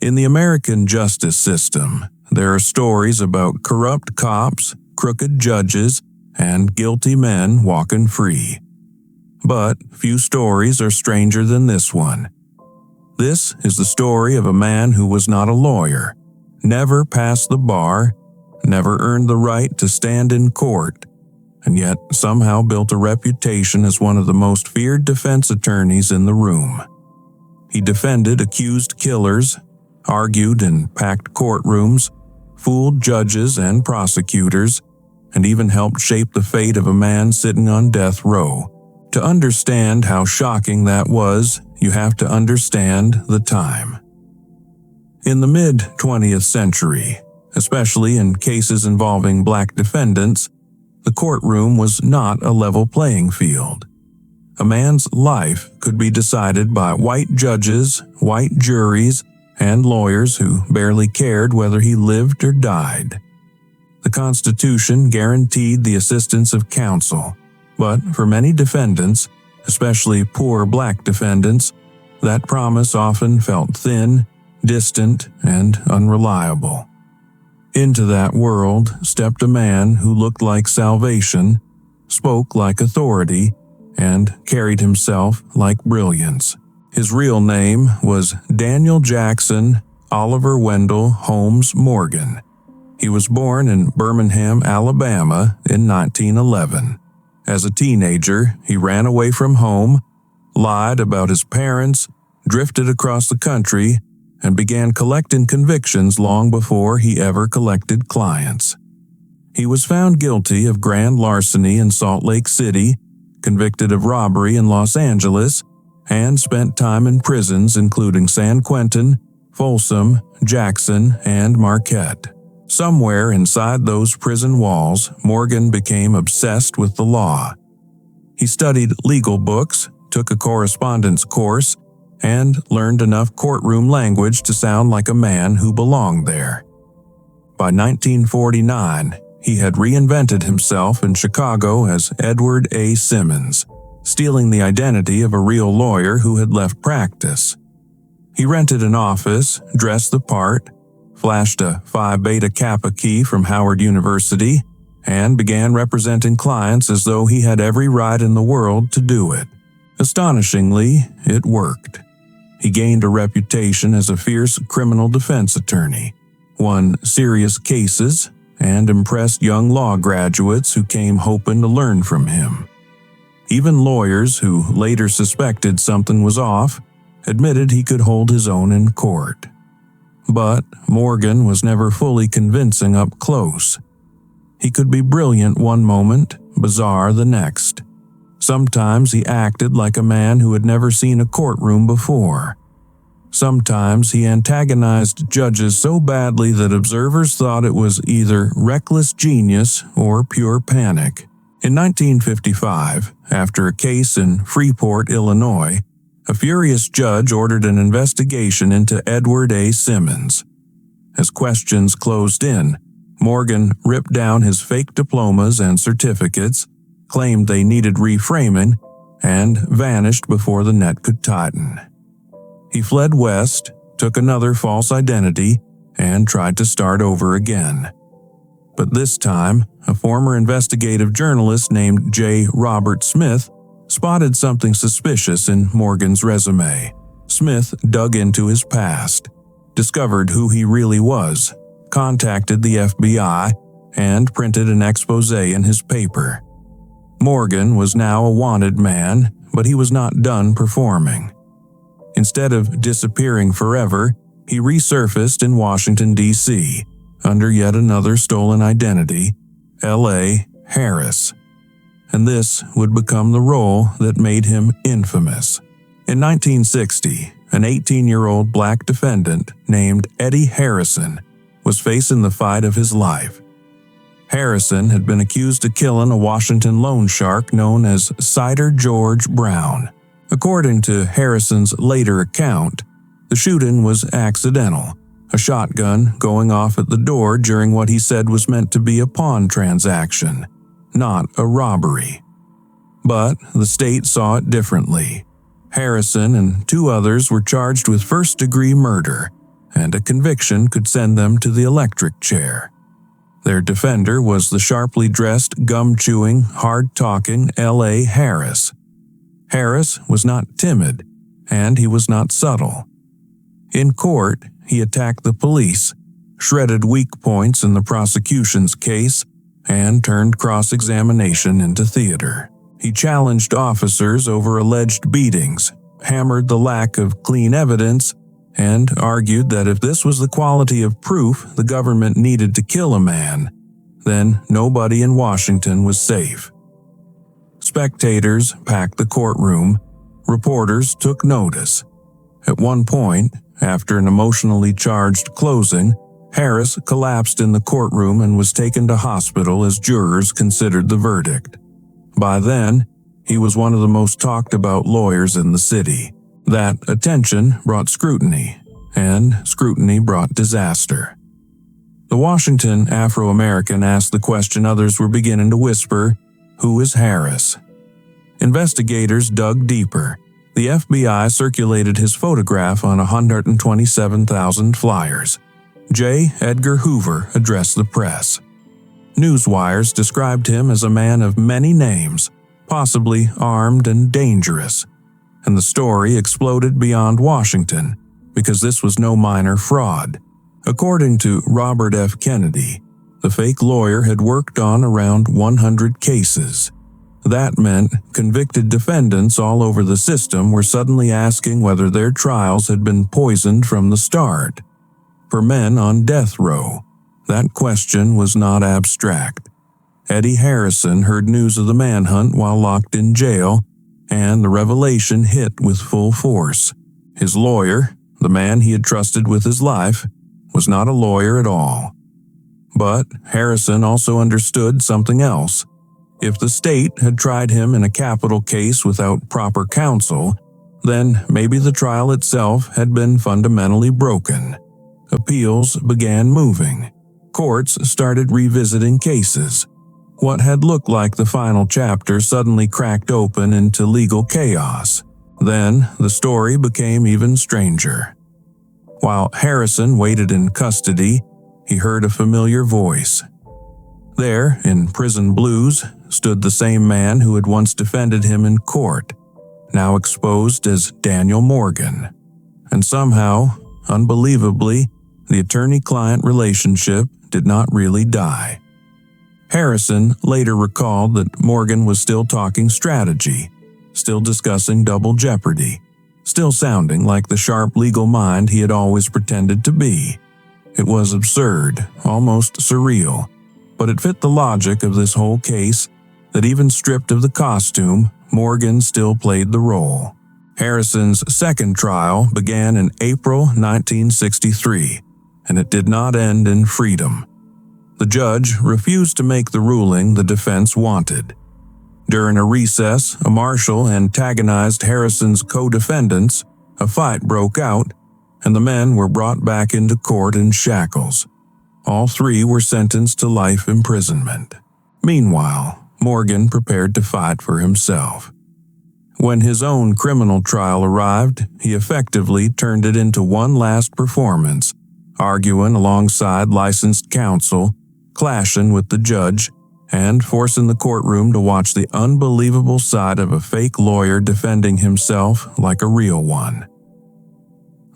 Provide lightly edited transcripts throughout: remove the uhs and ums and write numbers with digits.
In the American justice system, there are stories about corrupt cops, crooked judges, and guilty men walking free. But few stories are stranger than this one. This is the story of a man who was not a lawyer, never passed the bar, never earned the right to stand in court, and yet somehow built a reputation as one of the most feared defense attorneys in the room. He defended accused killers, argued in packed courtrooms, fooled judges and prosecutors, and even helped shape the fate of a man sitting on death row. To understand how shocking that was, you have to understand the time. In the mid-20th century, especially in cases involving black defendants, the courtroom was not a level playing field. A man's life could be decided by white judges, white juries, and lawyers who barely cared whether he lived or died. The Constitution guaranteed the assistance of counsel, but for many defendants, especially poor black defendants, that promise often felt thin, distant, and unreliable. Into that world stepped a man who looked like salvation, spoke like authority, and carried himself like brilliance. His real name was Daniel Jackson Oliver Wendell Holmes Morgan. He was born in Birmingham, Alabama in 1911. As a teenager, he ran away from home, lied about his parents, drifted across the country, and began collecting convictions long before he ever collected clients. He was found guilty of grand larceny in Salt Lake City, convicted of robbery in Los Angeles, and spent time in prisons including San Quentin, Folsom, Jackson, and Marquette. Somewhere inside those prison walls, Morgan became obsessed with the law. He studied legal books, took a correspondence course, and learned enough courtroom language to sound like a man who belonged there. By 1949, he had reinvented himself in Chicago as Edward A. Simmons, stealing the identity of a real lawyer who had left practice. He rented an office, dressed the part, flashed a Phi Beta Kappa key from Howard University, and began representing clients as though he had every right in the world to do it. Astonishingly, it worked. He gained a reputation as a fierce criminal defense attorney, won serious cases, and impressed young law graduates who came hoping to learn from him. Even lawyers who later suspected something was off admitted he could hold his own in court. But Morgan was never fully convincing up close. He could be brilliant one moment, bizarre the next. Sometimes he acted like a man who had never seen a courtroom before. Sometimes he antagonized judges so badly that observers thought it was either reckless genius or pure panic. In 1955, after a case in Freeport, Illinois, a furious judge ordered an investigation into Edward A. Simmons. As questions closed in, Morgan ripped down his fake diplomas and certificates, claimed they needed reframing, and vanished before the net could tighten. He fled west, took another false identity, and tried to start over again. But this time, a former investigative journalist named J. Robert Smith spotted something suspicious in Morgan's resume. Smith dug into his past, discovered who he really was, contacted the FBI, and printed an expose in his paper. Morgan was now a wanted man, but he was not done performing. Instead of disappearing forever, he resurfaced in Washington, D.C., under yet another stolen identity, L.A. Harris. And this would become the role that made him infamous. In 1960, an 18-year-old black defendant named Eddie Harrison was facing the fight of his life. Harrison had been accused of killing a Washington loan shark known as Cider George Brown. According to Harrison's later account, the shooting was accidental, a shotgun going off at the door during what he said was meant to be a pawn transaction, not a robbery. But the state saw it differently. Harrison and two others were charged with first-degree murder, and a conviction could send them to the electric chair. Their defender was the sharply dressed, gum-chewing, hard-talking L.A. Harris. Harris was not timid, and he was not subtle. In court, he attacked the police, shredded weak points in the prosecution's case, and turned cross-examination into theater. He challenged officers over alleged beatings, hammered the lack of clean evidence, and argued that if this was the quality of proof the government needed to kill a man, then nobody in Washington was safe. Spectators packed the courtroom. Reporters took notice. At one point, after an emotionally charged closing, Harris collapsed in the courtroom and was taken to hospital as jurors considered the verdict. By then, he was one of the most talked about lawyers in the city. That attention brought scrutiny, and scrutiny brought disaster. The Washington Afro-American asked the question others were beginning to whisper, "Who is Harris?" Investigators dug deeper. The FBI circulated his photograph on 127,000 flyers. J. Edgar Hoover addressed the press. Newswires described him as a man of many names, possibly armed and dangerous. And the story exploded beyond Washington, because this was no minor fraud. According to Robert F. Kennedy, the fake lawyer had worked on around 100 cases. That meant convicted defendants all over the system were suddenly asking whether their trials had been poisoned from the start. For men on death row, that question was not abstract. Eddie Harrison heard news of the manhunt while locked in jail, and the revelation hit with full force. His lawyer, the man he had trusted with his life, was not a lawyer at all. But Harrison also understood something else. If the state had tried him in a capital case without proper counsel, then maybe the trial itself had been fundamentally broken. Appeals began moving. Courts started revisiting cases. What had looked like the final chapter suddenly cracked open into legal chaos. Then the story became even stranger. While Harrison waited in custody, he heard a familiar voice. There, in prison blues, stood the same man who had once defended him in court, now exposed as Daniel Morgan. And somehow, unbelievably, the attorney-client relationship did not really die. Harrison later recalled that Morgan was still talking strategy, still discussing double jeopardy, still sounding like the sharp legal mind he had always pretended to be. It was absurd, almost surreal, but it fit the logic of this whole case that even stripped of the costume, Morgan still played the role. Harrison's second trial began in April 1963, and it did not end in freedom. The judge refused to make the ruling the defense wanted. During a recess, a marshal antagonized Harrison's co-defendants, a fight broke out, and the men were brought back into court in shackles. All three were sentenced to life imprisonment. Meanwhile, Morgan prepared to fight for himself. When his own criminal trial arrived, he effectively turned it into one last performance, arguing alongside licensed counsel, clashing with the judge, and forcing the courtroom to watch the unbelievable side of a fake lawyer defending himself like a real one.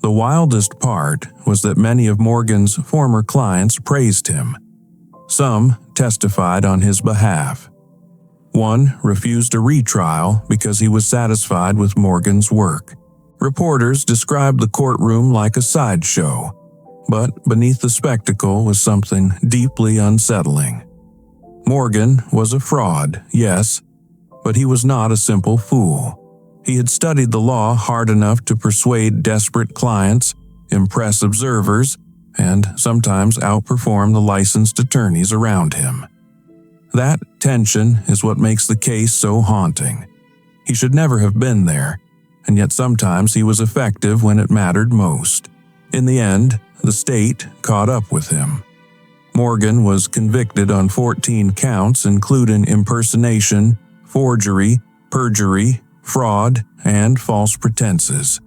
The wildest part was that many of Morgan's former clients praised him. Some testified on his behalf. One refused a retrial because he was satisfied with Morgan's work. Reporters described the courtroom like a sideshow, but beneath the spectacle was something deeply unsettling. Morgan was a fraud, yes, but he was not a simple fool. He had studied the law hard enough to persuade desperate clients, impress observers, and sometimes outperform the licensed attorneys around him. That tension is what makes the case so haunting. He should never have been there, and yet sometimes he was effective when it mattered most. In the end, the state caught up with him. Morgan was convicted on 14 counts, including impersonation, forgery, perjury, fraud, and false pretenses.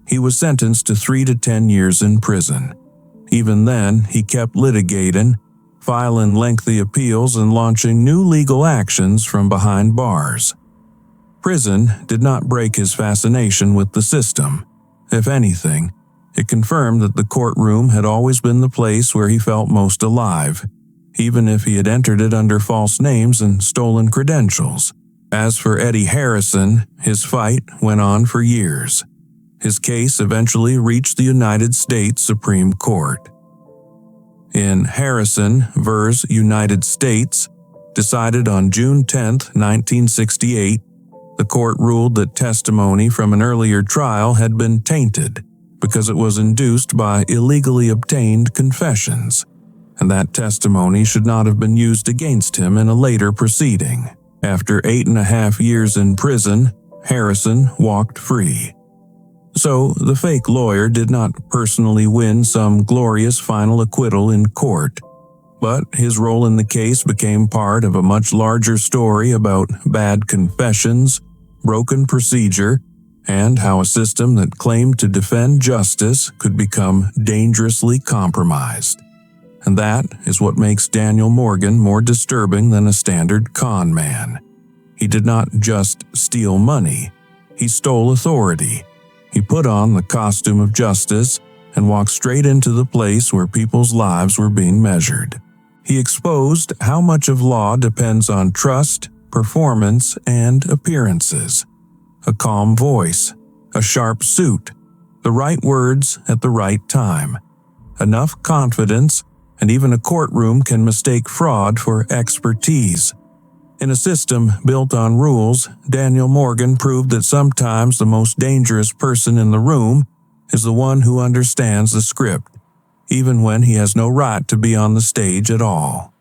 He was sentenced to 3 to 10 years in prison. Even then, he kept litigating, filing lengthy appeals and launching new legal actions from behind bars. Prison did not break his fascination with the system. If anything, it confirmed that the courtroom had always been the place where he felt most alive, even if he had entered it under false names and stolen credentials. As for Eddie Harrison, his fight went on for years. His case eventually reached the United States Supreme Court. In Harrison vs. United States, decided on June 10, 1968, the court ruled that testimony from an earlier trial had been tainted because it was induced by illegally obtained confessions, and that testimony should not have been used against him in a later proceeding. After 8.5 years in prison, Harrison walked free. So, the fake lawyer did not personally win some glorious final acquittal in court, but his role in the case became part of a much larger story about bad confessions, broken procedure, and how a system that claimed to defend justice could become dangerously compromised. And that is what makes Daniel Morgan more disturbing than a standard con man. He did not just steal money, he stole authority. He put on the costume of justice and walked straight into the place where people's lives were being measured. He exposed how much of law depends on trust, performance, and appearances. A calm voice, a sharp suit, the right words at the right time, enough confidence, and even a courtroom can mistake fraud for expertise. In a system built on rules, Daniel Morgan proved that sometimes the most dangerous person in the room is the one who understands the script, even when he has no right to be on the stage at all.